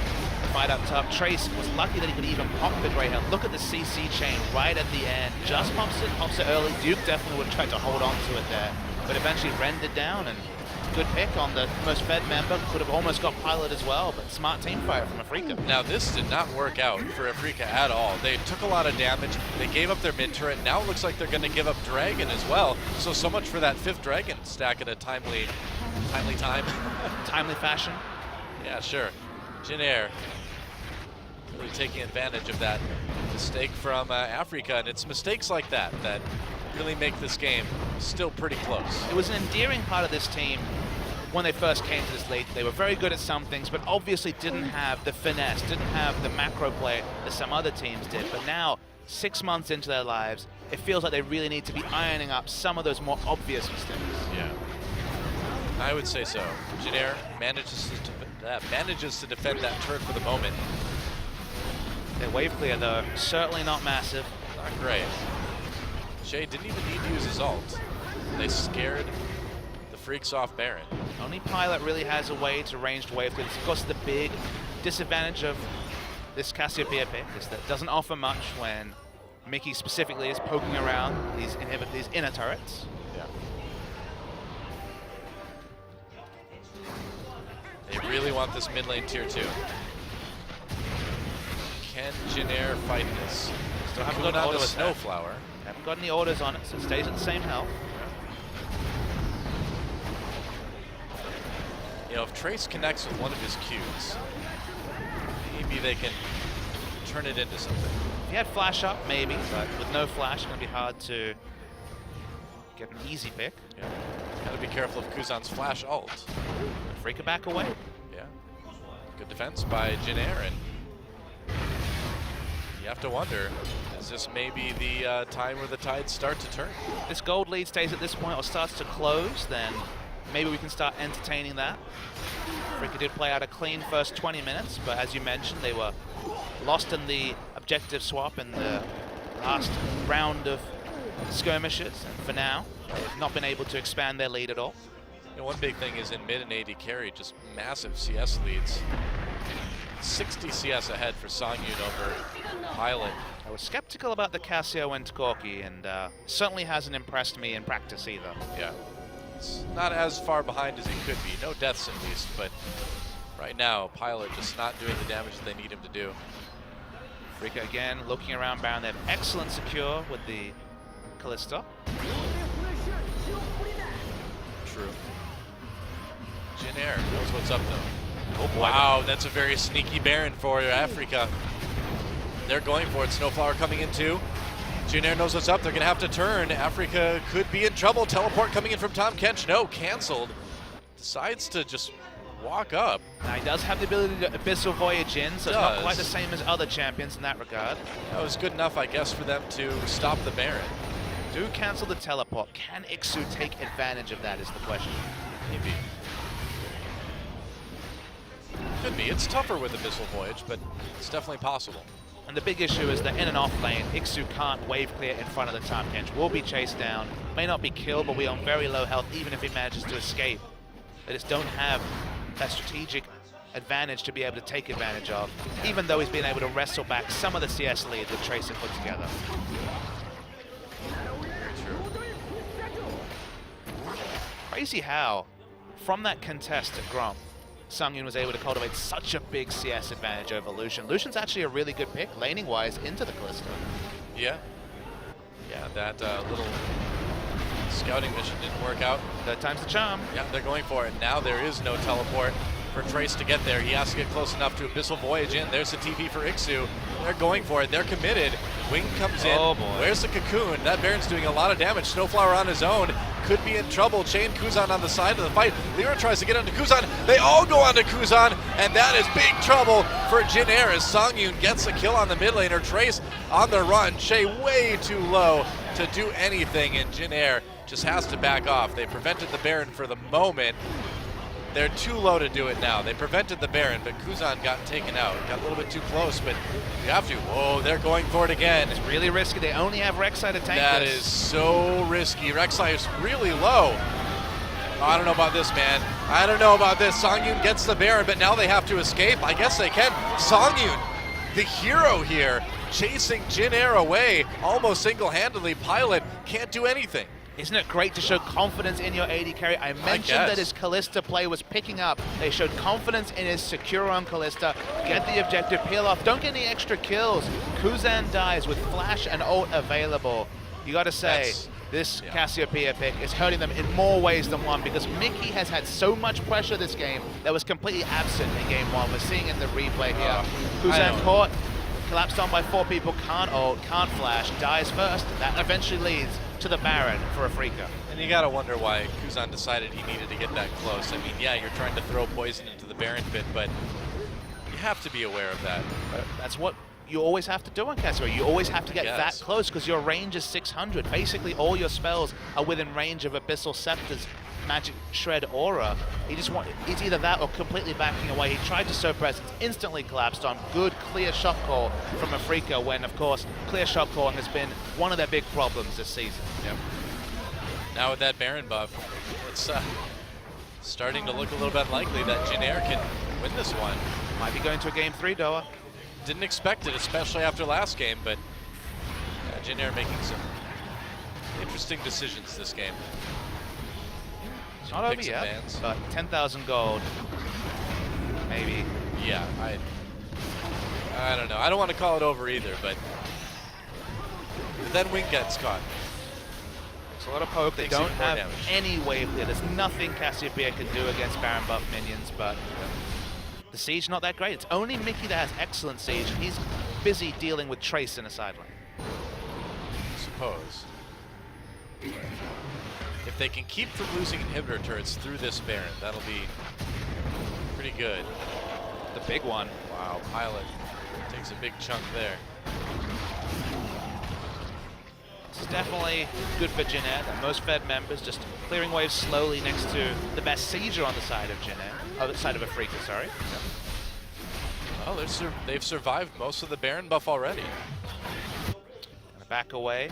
Speaker 2: the fight up top. Trace was lucky that he could even pop the gray health. Look at the CC chain right at the end. Just pops it early. Duke definitely would have tried to hold on to it there, but eventually rendered down, and good pick on the most fed member. Could have almost got pilot as well, but smart team fight from Afrika.
Speaker 1: Now this did not work out for Afrika at all. They took a lot of damage. They gave up their mid-turret. Now it looks like they're going to give up Dragon as well. So much for that 5th Dragon stack at a timely time.
Speaker 2: Timely fashion.
Speaker 1: Yeah, sure. Jin Air really taking advantage of that mistake from Afrika, and it's mistakes like that that really make this game still pretty close.
Speaker 2: It was an endearing part of this team when they first came to this league. They were very good at some things, but obviously didn't have the finesse, didn't have the macro play that some other teams did. But now, 6 months into their lives, it feels like they really need to be ironing up some of those more obvious mistakes.
Speaker 1: Yeah, I would say so. Jin Air manages to defend that turret for the moment.
Speaker 2: Their wave clear, though, certainly not massive.
Speaker 1: Not great. Shay didn't even need to use his ult. They scared the freaks off Baron.
Speaker 2: Only Pilot really has a way to ranged wave clear. Of course, the big disadvantage of this Cassiopeia pick is that it doesn't offer much when Mickey specifically is poking around these inner turrets.
Speaker 1: Yeah. They really want this mid lane tier 2. Can Jin Air fight this?
Speaker 2: Still haven't got
Speaker 1: on the Snowflower.
Speaker 2: Haven't got any orders on it, so it stays at the same health.
Speaker 1: You know, if Trace connects with one of his Qs, maybe they can turn it into something.
Speaker 2: If he had flash up, maybe, but with no flash, it's going to be hard to get an easy pick.
Speaker 1: Yeah. Gotta be careful of Kuzan's flash ult.
Speaker 2: Afrika back away.
Speaker 1: Yeah. Good defense by Jin Air, and you have to wonder, Is this maybe the time where the tides start to turn?
Speaker 2: This gold lead stays at this point or starts to close, then maybe we can start entertaining that. Africa did play out a clean first 20 minutes, but as you mentioned, they were lost in the objective swap in the last round of skirmishes, and for now, they've not been able to expand their lead at all.
Speaker 1: And one big thing is in mid and AD carry, just massive CS leads. 60 CS ahead for Songyun over Pilot.
Speaker 2: I was skeptical about the Casio and Corki, and certainly hasn't impressed me in practice either.
Speaker 1: Yeah, it's not as far behind as he could be. No deaths at least, but right now, Pilot just not doing the damage that they need him to do.
Speaker 2: Africa again looking around Baron. They have excellent secure with the Kalista.
Speaker 1: True. Jin Air knows what's up though.
Speaker 2: Oh boy.
Speaker 1: Wow, that's a very sneaky Baron for Africa. They're going for it. Snowflower coming in too. Jin Air knows what's up. They're going to have to turn. Africa could be in trouble. Teleport coming in from Tom Kench. No, canceled. Decides to just walk up.
Speaker 2: Now he does have the ability to Abyssal Voyage in, so it's not quite the same as other champions in that regard.
Speaker 1: That was good enough, I guess, for them to stop the Baron.
Speaker 2: Do cancel the teleport. Can Ixu take advantage of that is the question.
Speaker 1: Maybe. Could be. It's tougher with Abyssal Voyage, but it's definitely possible.
Speaker 2: And the big issue is that in and off lane, Ixu can't wave clear in front of the Tom Kench. Will be chased down, may not be killed, but we on very low health even if he manages to escape. They just don't have that strategic advantage to be able to take advantage of, even though he's been able to wrestle back some of the CS lead that Tracer put together. Crazy how, from that contest at Grom, Songyun was able to cultivate such a big CS advantage over Lucian. Lucian's actually a really good pick, laning-wise, into the Kalista.
Speaker 1: Yeah. Yeah, that little scouting mission didn't work out.
Speaker 2: Third time's the charm.
Speaker 1: Yeah, they're going for it. Now there is no teleport for Trace to get there. He has to get close enough to Abyssal Voyage in. There's the TP for Ixu. They're going for it. They're committed. Wing comes in.
Speaker 2: Oh boy.
Speaker 1: Where's the Cocoon? That Baron's doing a lot of damage. Snowflower on his own. Could be in trouble. Chain Kuzan on the side of the fight. Lyra tries to get onto Kuzan. They all go onto Kuzan, and that is big trouble for Jin Air as Songyun gets a kill on the mid laner. Trace on the run. Shay way too low to do anything, and Jin Air just has to back off. They prevented the Baron for the moment. They're too low to do it now. They prevented the Baron, but Kuzan got taken out. Got a little bit too close, but you have to. Whoa, they're going for it again.
Speaker 2: It's really risky. They only have Rek'Sai to tank
Speaker 1: That
Speaker 2: this.
Speaker 1: is so risky. Rek'Sai is really low. I don't know about this, man. I don't know about this. Songyun gets the Baron, but now they have to escape. I guess they can. Songyun, the hero here, chasing Jin Air away almost single-handedly. Pilot can't do anything.
Speaker 2: Isn't it great to show confidence in your AD carry? I mentioned that his Kalista play was picking up. They showed confidence in his secure on Kalista. Get the objective, peel off. Don't get any extra kills. Kuzan dies with flash and ult available. You got to say, this Cassiopeia pick is hurting them in more ways than one because Mickey has had so much pressure this game that was completely absent in game one. We're seeing in the replay here. Kuzan caught, collapsed on by 4 people, can't ult, can't flash, dies first. That eventually leads to the Baron for Africa.
Speaker 1: And you gotta wonder why Kuzan decided he needed to get that close. I mean, yeah, you're trying to throw poison into the Baron pit, but you have to be aware of that.
Speaker 2: That's what you always have to do on Casio. You always have to get that close because your range is 600. Basically, all your spells are within range of Abyssal Scepter's Magic Shred aura. It's either that or completely backing away. He tried to sow presence, instantly collapsed on. Good clear shot call from Africa when, of course, clear shot calling has been one of their big problems this season.
Speaker 1: Yep. Now with that Baron buff, it's starting to look a little bit likely that Jin Air can win this one.
Speaker 2: Might be going to a game 3, Doa.
Speaker 1: Didn't expect it, especially after last game, but Jin Air making some interesting decisions this game.
Speaker 2: Not over yet, but 10,000 gold, maybe.
Speaker 1: Yeah, I don't know. I don't want to call it over either, but then Wing gets caught.
Speaker 2: There's a lot of hope. They don't have any wave clear. There's nothing Cassiopeia can do against Baron buff minions, but the siege not that great. It's only Mickey that has excellent siege, and he's busy dealing with Trace in a side lane.
Speaker 1: I suppose. If they can keep from losing inhibitor turrets through this Baron, that'll be pretty good.
Speaker 2: The big one.
Speaker 1: Wow, Pilot takes a big chunk there.
Speaker 2: This is definitely good for Jin Air. The most fed members just clearing waves slowly next to the best sieger on the side of Jin Air. Oh, the side of Afrika, sorry.
Speaker 1: Well, they've survived most of the Baron buff already.
Speaker 2: Back away.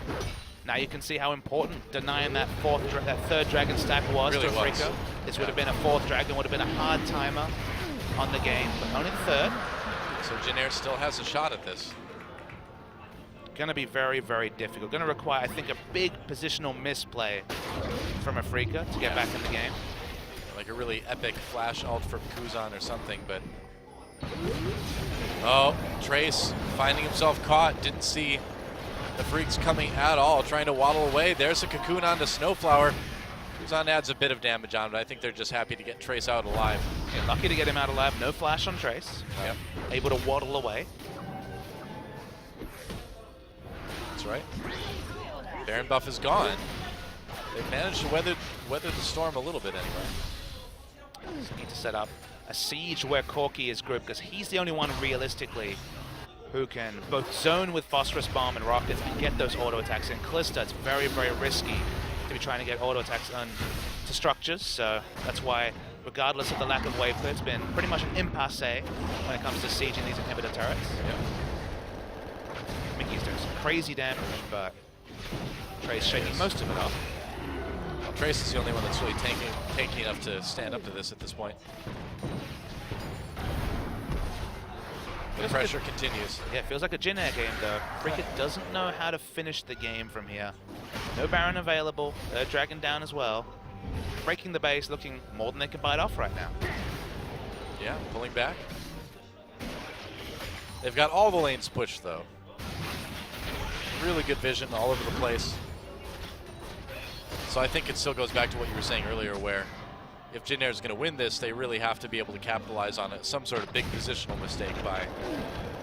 Speaker 2: Now you can see how important denying that third dragon stack was
Speaker 1: Really
Speaker 2: to Afrika. This would have been a fourth dragon, would have been a hard timer on the game, but only the third.
Speaker 1: So Jin Air still has a shot at this.
Speaker 2: Going to be very, very difficult. Going to require, I think, a big positional misplay from Afrika to get back in the game.
Speaker 1: Like a really epic flash ult from Kuzan or something, but... Oh, Trace finding himself caught, didn't see the Freaks coming at all, trying to waddle away. There's a cocoon onto Snowflower. Kuzan adds a bit of damage on, but I think they're just happy to get Trace out alive.
Speaker 2: Yeah, lucky to get him out alive. No flash on Trace.
Speaker 1: Yep.
Speaker 2: Able to waddle away.
Speaker 1: That's right. Baron buff is gone. They've managed to weather the storm a little bit anyway.
Speaker 2: Just need to set up a siege where Corki is grouped, because he's the only one realistically who can both zone with Phosphorus Bomb and Rockets and get those auto attacks in. Callista, it's very, very risky to be trying to get auto attacks to structures, so that's why, regardless of the lack of wave clear, it's been pretty much an impasse when it comes to sieging these inhibitor turrets.
Speaker 1: Yep.
Speaker 2: Mickey's doing some crazy damage, but Trey's shaking most of it off.
Speaker 1: Well, Trace is the only one that's really tanky enough to stand up to this at this point. The pressure continues.
Speaker 2: Yeah, it feels like a Jin Air game though. Afrika doesn't know how to finish the game from here. No Baron available, third dragon down as well. Breaking the base, looking more than they can bite off right now.
Speaker 1: Yeah, pulling back. They've got all the lanes pushed though. Really good vision all over the place. So I think it still goes back to what you were saying earlier, where if Jin Air is going to win this, they really have to be able to capitalize on it. Some sort of big positional mistake by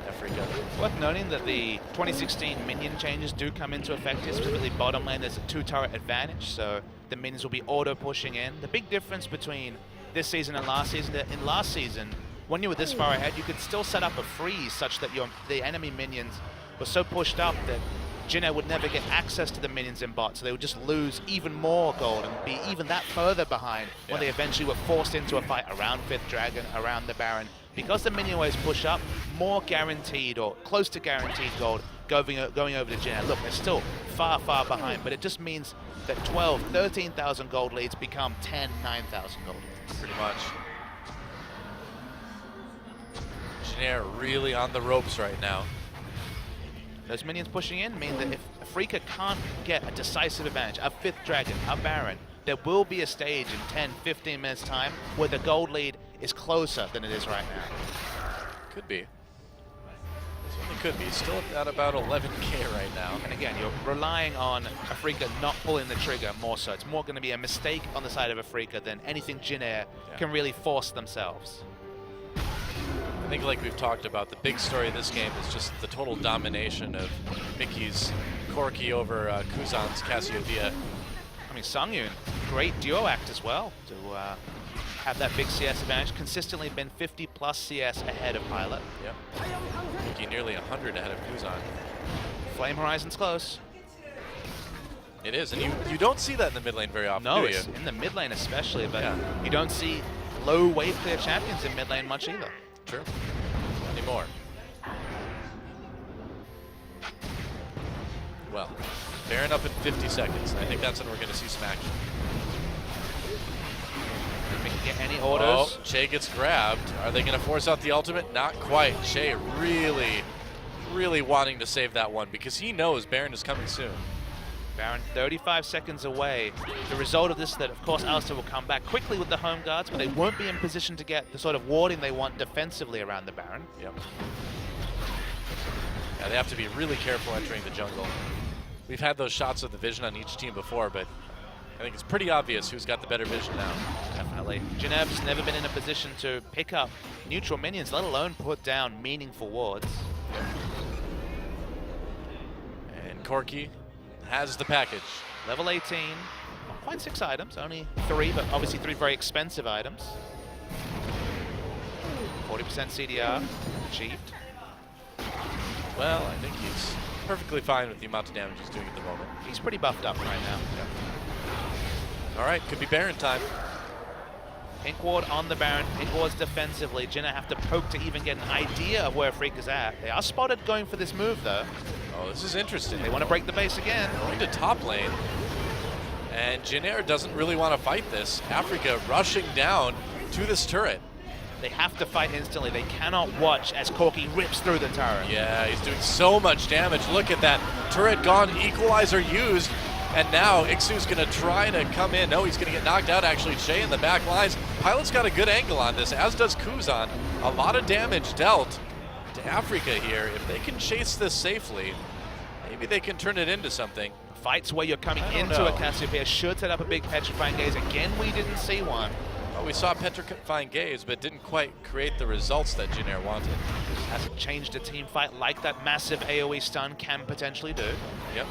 Speaker 1: Afrika.
Speaker 2: Worth noting that the 2016 minion changes do come into effect here, specifically bottom lane. There's a 2-turret advantage, so the minions will be auto-pushing in. The big difference between this season and last season, that in last season, when you were this far ahead, you could still set up a freeze such that the enemy minions were so pushed up that Jin Air would never get access to the minions in bot, so they would just lose even more gold and be even that further behind when they eventually were forced into a fight around 5th Dragon, around the Baron. Because the minion waves push up, more guaranteed or close to guaranteed gold going over to Jin Air. Look, they're still far, far behind, but it just means that 12, 13,000 gold leads become 10, 9,000 gold leads.
Speaker 1: Pretty much. Jin Air really on the ropes right now.
Speaker 2: Those minions pushing in mean that if Afrika can't get a decisive advantage, a 5th Dragon, a Baron, there will be a stage in 10, 15 minutes time where the gold lead is closer than it is right now.
Speaker 1: Could be. Certainly could be. Still at about 11K right now.
Speaker 2: And again, you're relying on Afrika not pulling the trigger more so. It's more going to be a mistake on the side of Afrika than anything Jin Air can really force themselves.
Speaker 1: I think, like we've talked about, the big story of this game is just the total domination of Mickey's Corki over Kuzan's Cassiopeia.
Speaker 2: I mean, Songyun, great duo act as well to have that big CS advantage. Consistently been 50 plus CS ahead of Pilot.
Speaker 1: Yep. Mickey nearly 100 ahead of Kuzan.
Speaker 2: Flame Horizon's close.
Speaker 1: It is, and you don't see that in the mid lane very often,
Speaker 2: no,
Speaker 1: do you?
Speaker 2: It's in the mid lane especially, but you don't see low wave clear champions in mid lane much either.
Speaker 1: True. Anymore. Well, Baron up in 50 seconds. I think that's when we're going to see some action.
Speaker 2: If we can get any orders.
Speaker 1: Oh, Shay gets grabbed. Are they going to force out the ultimate? Not quite. Shay really wanting to save that one because he knows Baron is coming soon.
Speaker 2: Baron 35 seconds away. The result of this is that, of course, Alistair will come back quickly with the home guards, but they won't be in position to get the sort of warding they want defensively around the Baron.
Speaker 1: Yep. Yeah, they have to be really careful entering the jungle. We've had those shots of the vision on each team before, but I think it's pretty obvious who's got the better vision now.
Speaker 2: Definitely. Genev's never been in a position to pick up neutral minions, let alone put down meaningful wards.
Speaker 1: Yep. And Corki has the package.
Speaker 2: Level 18, not quite 6 items, only 3, but obviously 3 very expensive items. 40% CDR achieved.
Speaker 1: Well, I think he's perfectly fine with the amount of damage he's doing at the moment.
Speaker 2: He's pretty buffed up right now.
Speaker 1: All right, could be Baron time.
Speaker 2: Pink ward on the Baron. Pink ward's defensively. Jinner have to poke to even get an idea of where Freak is at. They are spotted going for this move, though.
Speaker 1: Oh, this is interesting.
Speaker 2: They want to break the base again.
Speaker 1: Going to top lane. And Jinner doesn't really want to fight this. Africa rushing down to this turret.
Speaker 2: They have to fight instantly. They cannot watch as Corki rips through the turret.
Speaker 1: Yeah, he's doing so much damage. Look at that. Turret gone, equalizer used. And now Ixu's going to try to come in. No, he's going to get knocked out, actually. Shay in the back lines. Pilot's got a good angle on this, as does Kuzan. A lot of damage dealt to Africa here. If they can chase this safely, maybe they can turn it into something.
Speaker 2: Fights where you're coming into a Cassiopeia should set up a big Petrifying Gaze. Again, we didn't see one.
Speaker 1: Well, we saw Petrifying Gaze, but didn't quite create the results that Jinner wanted.
Speaker 2: Hasn't changed a team fight like that massive AoE stun can potentially do.
Speaker 1: Yep.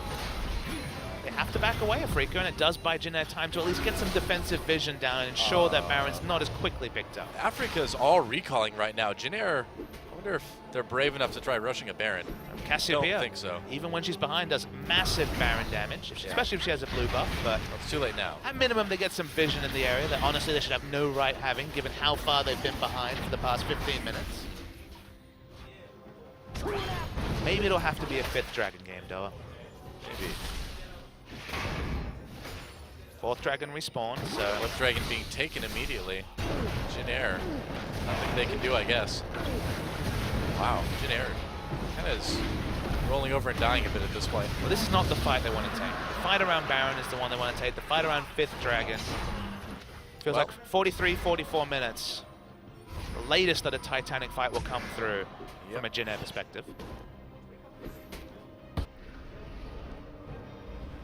Speaker 2: They have to back away, Afrika, and it does buy Jinner time to at least get some defensive vision down and ensure that Baron's not as quickly picked up.
Speaker 1: Africa's all recalling right now. Jinner, I wonder if they're brave enough to try rushing a Baron.
Speaker 2: Cassiopeia,
Speaker 1: don't think so.
Speaker 2: Even when she's behind, does massive Baron damage, especially if she has a blue buff, but
Speaker 1: it's too late now.
Speaker 2: At minimum, they get some vision in the area that honestly they should have no right having, given how far they've been behind for the past 15 minutes. Maybe it'll have to be a 5th Dragon game, Doa.
Speaker 1: Maybe.
Speaker 2: 4th Dragon respawn, so...
Speaker 1: 4th Dragon being taken immediately. Jinner, nothing they can do, I guess. Wow, Jinner kind of is rolling over and dying a bit at this point.
Speaker 2: Well, this is not the fight they want to take. The fight around Baron is the one they want to take. The fight around 5th Dragon feels like 43, 44 minutes. The latest that a Titanic fight will come through from a Jinner perspective.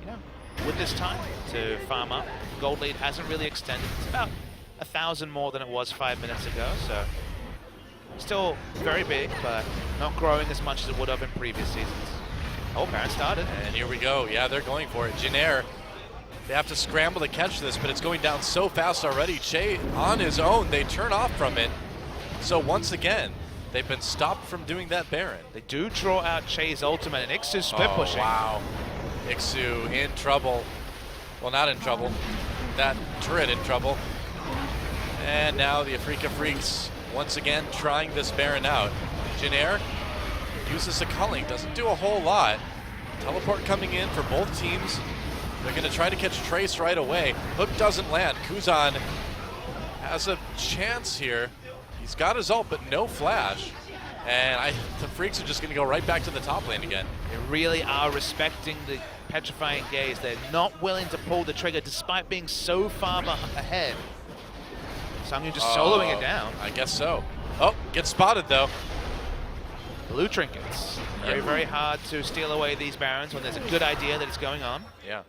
Speaker 2: You know, with this time to farm up, gold lead hasn't really extended. It's about 1,000 more than it was 5 minutes ago, so still very big, but not growing as much as it would have in previous seasons. Oh, Baron started.
Speaker 1: And here we go. Yeah, they're going for it. Jinner, they have to scramble to catch this, but it's going down so fast already. Che on his own, they turn off from it. So once again, they've been stopped from doing that Baron.
Speaker 2: They do draw out Che's ultimate, and Ixu's split pushing.
Speaker 1: Wow. Ixu in trouble. Well, not in trouble. That turret in trouble. And now the Afrika Freaks once again trying this Baron out. Jinner uses a culling, doesn't do a whole lot. Teleport coming in for both teams. They're going to try to catch Trace right away. Hook doesn't land. Kuzan has a chance here. He's got his ult, but no flash. And the Freaks are just going to go right back to the top lane again.
Speaker 2: They really are respecting the Petrifying Gaze. They're not willing to pull the trigger despite being so far ahead. Sangyu just soloing it down.
Speaker 1: I guess so. Oh, gets spotted though.
Speaker 2: Blue trinkets. Very, very hard to steal away these Barons when there's a good idea that it's going on.
Speaker 1: Yeah.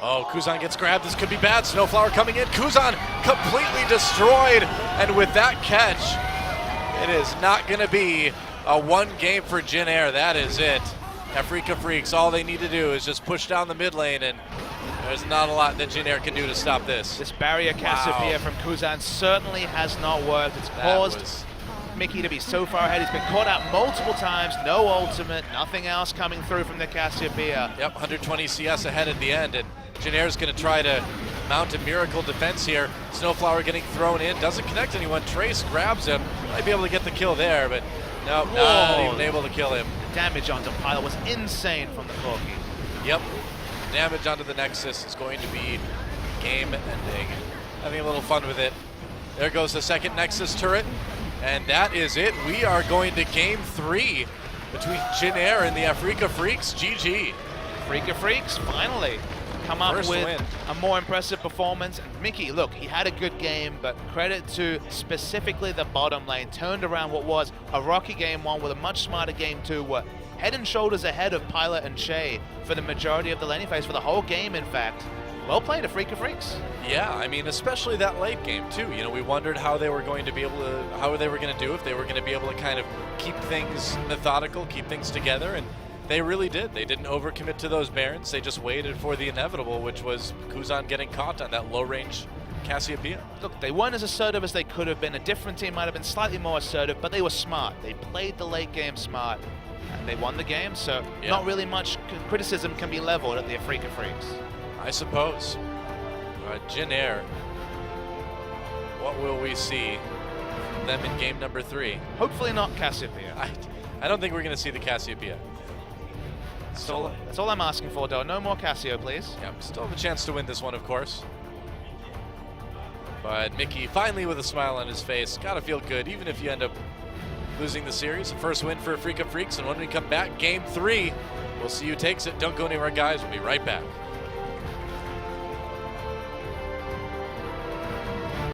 Speaker 1: Oh, Kuzan gets grabbed. This could be bad. Snowflower coming in. Kuzan completely destroyed. And with that catch, it is not going to be a one game for Jinner. That is it. Afrika Freaks, all they need to do is just push down the mid lane, and there's not a lot that Jinner can do to stop this.
Speaker 2: This barrier Cassiopeia from Kuzan certainly has not worked. It's caused Mickey to be so far ahead. He's been caught out multiple times. No ultimate, nothing else coming through from the Cassiopeia.
Speaker 1: Yep, 120 CS ahead at the end, and Jinner's going to try to mount a miracle defense here. Snowflower getting thrown in, doesn't connect anyone. Trace grabs him, might be able to get the kill there, but nope, not even able to kill him.
Speaker 2: The damage onto Pilot was insane from the Corki.
Speaker 1: Yep, damage onto the Nexus is going to be game-ending. Having a little fun with it. There goes the second Nexus turret, and that is it. We are going to game 3 between Jinner and the Afrika Freaks. GG.
Speaker 2: Afrika Freaks finally come up with a more impressive performance. Mickey, look, he had a good game, but credit to specifically the bottom lane. Turned around what was a rocky game 1 with a much smarter game 2. Were head and shoulders ahead of Pilot and Shay for the majority of the laning phase, for the whole game, in fact. Well played, Afrika Freaks.
Speaker 1: Yeah, I mean, especially that late game too. You know, we wondered how they were going to be able to, how they were going to do, if they were going to be able to kind of keep things methodical, keep things together, and they really did. They didn't overcommit to those Barons. They just waited for the inevitable, which was Kuzan getting caught on that low-range Cassiopeia.
Speaker 2: Look, they weren't as assertive as they could have been. A different team might have been slightly more assertive, but they were smart. They played the late game smart. And they won the game, so
Speaker 1: Yeah.
Speaker 2: not really much criticism can be leveled at the Afrika Freaks.
Speaker 1: I suppose. Jin Air, what will we see from them in game number 3?
Speaker 2: Hopefully not Cassiopeia.
Speaker 1: I don't think we're going to see the Cassiopeia.
Speaker 2: That's all I'm asking for, though. No more Cassio, please.
Speaker 1: Yeah, still have a chance to win this one, of course. But Mickey finally with a smile on his face. Gotta feel good, even if you end up losing the series. First win for Afrika Freaks, and when we come back, game 3, we'll see who takes it. Don't go anywhere, guys. We'll be right back.